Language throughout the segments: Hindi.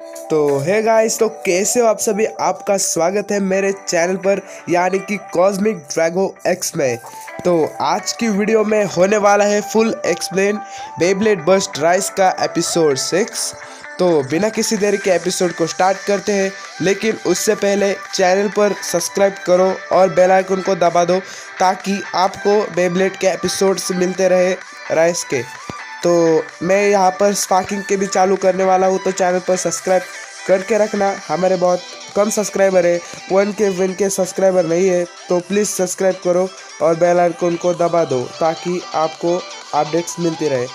तो हे गाइस, तो कैसे हो आप सभी। आपका स्वागत है मेरे चैनल पर यानी कि कॉस्मिक ड्रैगो एक्स में। तो आज की वीडियो में होने वाला है full explain Beyblade burst rise का एपिसोड 6। तो बिना किसी देरी के एपिसोड को स्टार्ट करते हैं, लेकिन उससे पहले चैनल पर सब्सक्राइब करो और बेल आइकन को दबा दो ताकि आपको बेब्लेड के एपिसोड्स मिलते रहे राइज के। तो मैं यहाँ पर स्पार्किंग के भी चालू करने वाला हूँ, तो चैनल पर सब्सक्राइब करके रखना। हमारे बहुत कम सब्सक्राइबर है, 1K सब्सक्राइबर नहीं है, तो प्लीज़ सब्सक्राइब करो और बेल आइकन को दबा दो ताकि आपको अपडेट्स मिलती रहे।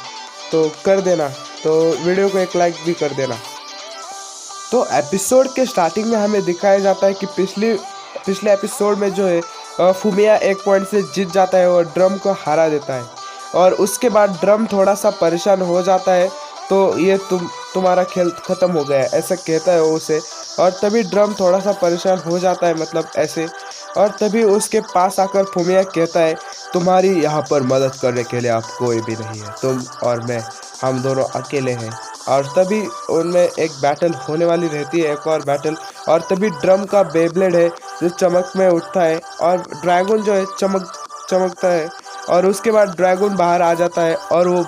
तो कर देना, तो वीडियो को एक लाइक भी कर देना। तो एपिसोड के स्टार्टिंग में हमें दिखाया जाता है कि पिछले एपिसोड में जो है फुमिया एक पॉइंट से जीत जाता है और ड्रम को हरा देता है। और उसके बाद ड्रम थोड़ा सा परेशान हो जाता है, तो ये तुम्हारा खेल ख़त्म हो गया है ऐसा कहता है वो उसे। और तभी ड्रम थोड़ा सा परेशान हो जाता है, मतलब ऐसे। और तभी उसके पास आकर फुमिया कहता है, तुम्हारी यहाँ पर मदद करने के लिए आप कोई भी नहीं है, तुम और मैं, हम दोनों अकेले हैं। और तभी उनमें एक बैटल होने वाली रहती है, एक और बैटल। और तभी ड्रम का बेब्लेड है जो चमक में उठता है और ड्रैगन जो है चमकता है। और उसके बाद ड्रैगन बाहर आ जाता है और वो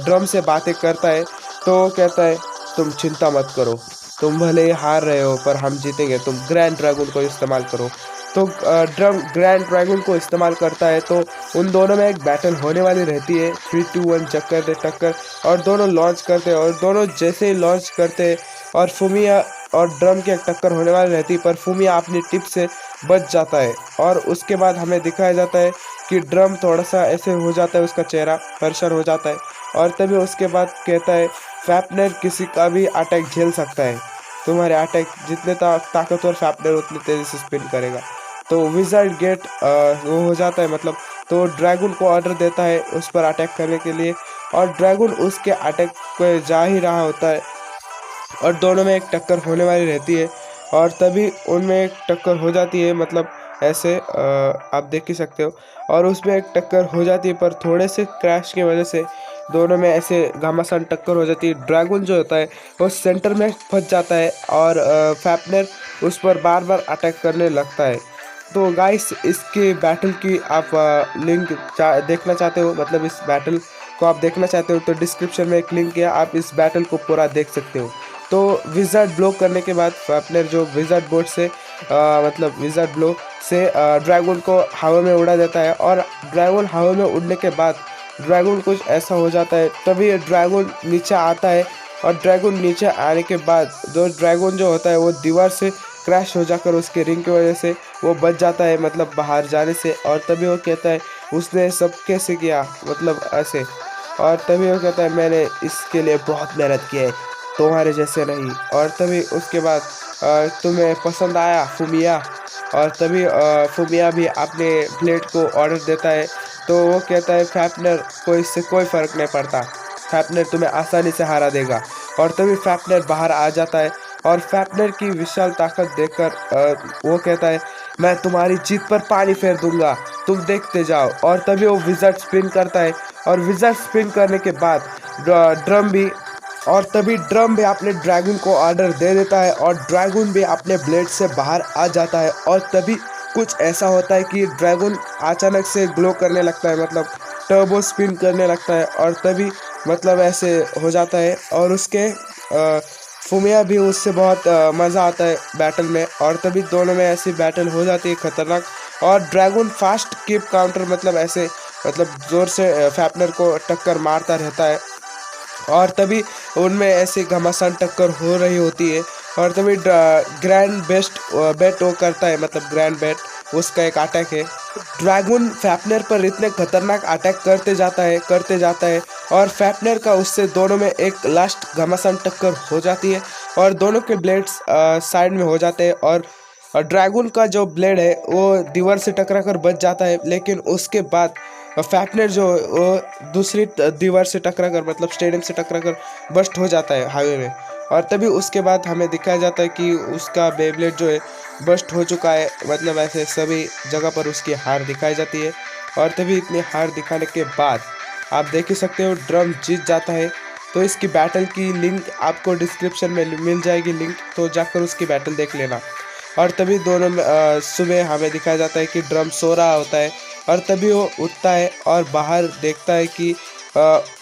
ड्रम से बातें करता है। तो वो कहता है, तुम चिंता मत करो, तुम भले ही हार रहे हो पर हम जीतेंगे, तुम ग्रैंड ड्रैगन को इस्तेमाल करो। तो ड्रम ग्रैंड ड्रैगन को इस्तेमाल करता है, तो उन दोनों में एक बैटल होने वाली रहती है। 3-2-1 चक्कर दे टक्कर, और दोनों लॉन्च करते हैं। और दोनों जैसे ही लॉन्च करते हैं और फुमिया और ड्रम की एक टक्कर होने वाली रहती है, पर फुमिया अपनी टिप से बच जाता है। और उसके बाद हमें दिखाया जाता है कि ड्रम थोड़ा सा ऐसे हो जाता है, उसका चेहरा परेशान हो जाता है। और तभी उसके बाद कहता है, फैपनर किसी का भी अटैक झेल सकता है, तुम्हारे अटैक जितने ताकतवर फैपनर उतनी तेज़ी से स्पिन करेगा। तो विज़ार्ड गेट वो हो जाता है, मतलब। तो ड्रैगन को ऑर्डर देता है उस पर अटैक करने के लिए, और ड्रैगन उसके अटैक को जा ही रहा होता है और दोनों में एक टक्कर होने वाली रहती है। और तभी उनमें एक टक्कर हो जाती है, मतलब ऐसे आप देख ही सकते हो। और उसमें एक टक्कर हो जाती है, पर थोड़े से क्रैश की वजह से दोनों में ऐसे घमासान टक्कर हो जाती है। ड्रैगन जो होता है वो सेंटर में फंस जाता है और फैपनर उस पर बार बार अटैक करने लगता है। तो गाइस, इसके बैटल की आप लिंक देखना चाहते हो, मतलब इस बैटल को आप देखना चाहते हो, तो डिस्क्रिप्शन में एक लिंक है, आप इस बैटल को पूरा देख सकते हो। तो विज़ार्ड ब्लो करने के बाद फैपनर जो विज़ार्ड बोर्ड से मतलब विज़ार्ड ब्लो से ड्रैगन को हवा में उड़ा देता है। और ड्रैगन हवा में उड़ने के बाद ड्रैगन कुछ ऐसा हो जाता है, तभी ड्रैगन नीचे आता है। और ड्रैगन नीचे आने के बाद जो ड्रैगन जो होता है वो दीवार से क्रैश हो जाकर उसके रिंग की वजह से वो बच जाता है, मतलब बाहर जाने से। और तभी वो कहता है, उसने सब कैसे किया, मतलब ऐसे। और तभी वो कहता है, मैंने इसके लिए बहुत मेहनत की है, तुम्हारे जैसे नहीं। और तभी उसके बाद तुम्हें पसंद आया फुमिया। और तभी फुमिया भी अपने ब्लेड को ऑर्डर देता है। तो वो कहता है, फैपनर को इससे कोई फ़र्क नहीं पड़ता, फैपनर तुम्हें आसानी से हरा देगा। और तभी फैपनर बाहर आ जाता है और फैपनर की विशाल ताकत देखकर वो कहता है, मैं तुम्हारी जीत पर पानी फेर दूंगा, तुम देखते जाओ। और तभी वो विज़ार्ड स्पिन करता है, और विज़ार्ड स्पिन करने के बाद ड्रम भी अपने ड्रैगन को ऑर्डर दे देता है, और ड्रैगन भी अपने ब्लेड से बाहर आ जाता है। और तभी कुछ ऐसा होता है कि ड्रैगन अचानक से ग्लो करने लगता है, मतलब टर्बो स्पिन करने लगता है। और तभी मतलब ऐसे हो जाता है, और उसके फुमिया भी उससे बहुत मज़ा आता है बैटल में। और तभी दोनों में ऐसी बैटल हो जाती है खतरनाक। और ड्रैगन फास्ट कीप काउंटर, मतलब ऐसे, मतलब ज़ोर से फैपनर को टक्कर मारता रहता है। और तभी उनमें ऐसी घमासान टक्कर हो रही होती है। और तभी ग्रैंड बेट वो करता है, मतलब ग्रैंड बेट उसका एक अटैक है। ड्रैगन फैपनर पर इतने खतरनाक अटैक करते जाता है और फैपनर का उससे दोनों में एक लास्ट घमासान टक्कर हो जाती है, और दोनों के ब्लेड्स साइड में हो जाते हैं। और ड्रैगन का जो ब्लेड है वो दीवार से टकरा कर बच जाता है, लेकिन उसके बाद फैपनर जो वो दूसरी दीवार से टकरा कर, मतलब स्टेडियम से टकरा कर बस्ट हो जाता है हाईवे में। और तभी उसके बाद हमें दिखाया जाता है कि उसका बेब्लेड जो है बस्ट हो चुका है, मतलब ऐसे सभी जगह पर उसकी हार दिखाई जाती है। और तभी इतनी हार दिखाने के बाद आप देख ही सकते हो ड्रम जीत जाता है। तो इसकी बैटल की लिंक आपको डिस्क्रिप्शन में मिल जाएगी लिंक, तो जाकर उसकी बैटल देख लेना। और तभी दोनों में सुबह हमें दिखाया जाता है कि ड्रम सो रहा होता है, और तभी वो उठता है और बाहर देखता है कि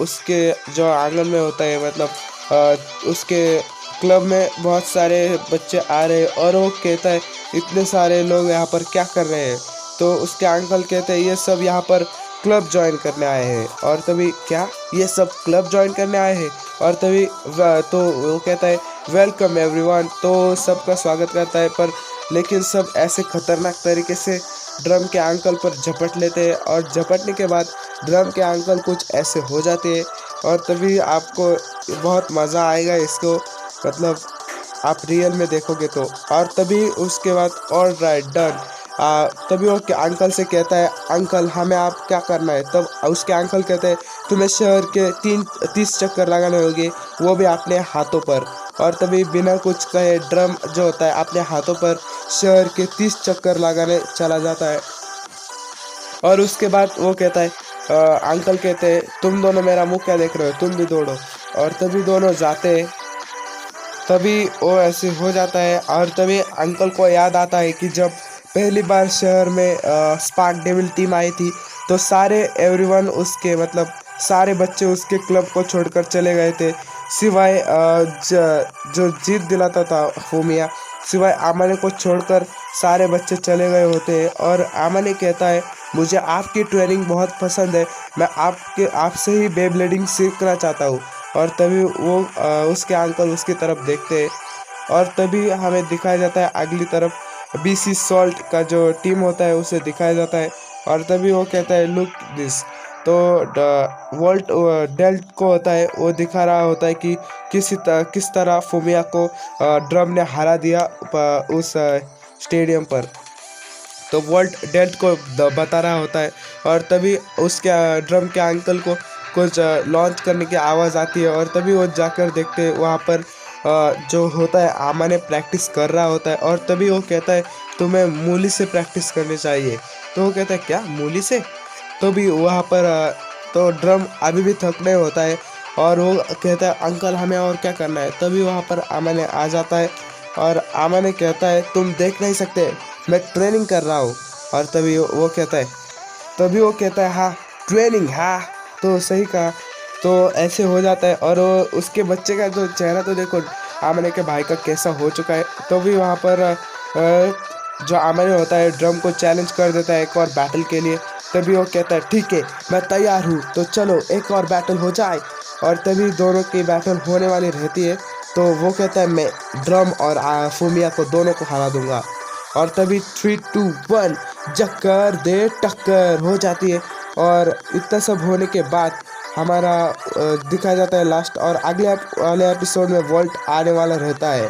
उसके जो आंगन में होता है, मतलब उसके क्लब में बहुत सारे बच्चे आ रहे हैं, और वो कहता है इतने सारे लोग यहाँ पर क्या कर रहे हैं। तो उसके अंकल कहते हैं ये सब यहाँ पर क्लब ज्वाइन करने आए हैं। और तभी क्या, ये सब क्लब ज्वाइन करने आए हैं? और तभी तो वो कहता है वेलकम एवरीवन, तो सबका स्वागत करता है, पर लेकिन सब ऐसे खतरनाक तरीके से ड्रम के अंकल पर झपट लेते हैं, और झपटने के बाद ड्रम के अंकल कुछ ऐसे हो जाते हैं। और तभी आपको बहुत मज़ा आएगा इसको, मतलब आप रियल में देखोगे तो। और तभी उसके बाद ऑल राइट डन, तभी वो अंकल से कहता है अंकल हमें आप क्या करना है। तब उसके अंकल कहते हैं तुम्हें शहर के 30 चक्कर लगाने होंगे, वो भी अपने हाथों पर। और तभी बिना कुछ कहे ड्रम जो होता है अपने हाथों पर शहर के 30 चक्कर लगाने चला जाता है। और उसके बाद वो कहता है अंकल कहते हैं तुम दोनों मेरा मुंह क्या देख रहे हो, तुम भी दौड़ो। और तभी दोनों जाते हैं, तभी वो ऐसे हो जाता है। और तभी अंकल को याद आता है कि जब पहली बार शहर में स्पार्क डेविल टीम आई थी, तो सारे एवरीवन उसके, मतलब सारे बच्चे उसके क्लब को छोड़कर चले गए थे, सिवाय जो जीत दिलाता था फूमिया, सिवाय आमाने को छोड़कर सारे बच्चे चले गए होते हैं। और आमाने कहता है मुझे आपकी ट्रेनिंग बहुत पसंद है, मैं आपसे ही बेब्लेडिंग सीखना चाहता हूँ। और तभी वो उसके अंकल उसकी तरफ देखते हैं, और तभी हमें दिखाया जाता है अगली तरफ बीसी सॉल्ट का जो टीम होता है उसे दिखाया जाता है। और तभी वो कहता है लुक दिस, तो वोल्ट डेल्ट को होता है, वो दिखा रहा होता है कि किस तरह फूमिया को ड्रम ने हरा दिया उस स्टेडियम पर। तो वोल्ट डेल्ट को बता रहा होता है। और तभी उसके ड्रम के अंकल को कुछ लॉन्च करने की आवाज़ आती है, और तभी वो जाकर देखते हैं वहाँ पर जो होता है आमाने प्रैक्टिस कर रहा होता है। और तभी वो कहता है तुम्हें मूली से प्रैक्टिस करनी चाहिए। तो वो कहता है क्या मूली से? तो भी वहाँ पर तो ड्रम अभी भी थक नहीं होता है, और वो कहता है अंकल हमें और क्या करना है। तभी वहाँ पर आमाने आ जाता है, और आमाने कहता है तुम देख नहीं सकते मैं ट्रेनिंग कर रहा हूँ। और तभी वो कहता है हाँ ट्रेनिंग, हाँ तो सही कहा। तो ऐसे हो जाता है, और वो उसके बच्चे का जो चेहरा तो देखो आमने के भाई का कैसा हो चुका है। तो भी वहाँ पर जो आमने होता है ड्रम को चैलेंज कर देता है एक और बैटल के लिए। तभी वो कहता है ठीक है मैं तैयार हूँ, तो चलो एक और बैटल हो जाए। और तभी दोनों की बैटल होने वाली रहती है। तो वो कहता है मैं ड्रम और फूमिया को दोनों को हरा दूंगा। और तभी 3, 2, 1 जक्कर दे टक्कर हो जाती है। और इतना सब होने के बाद हमारा दिखाया जाता है लास्ट, और अगले वाले एपिसोड में वोल्ट आने वाला रहता है।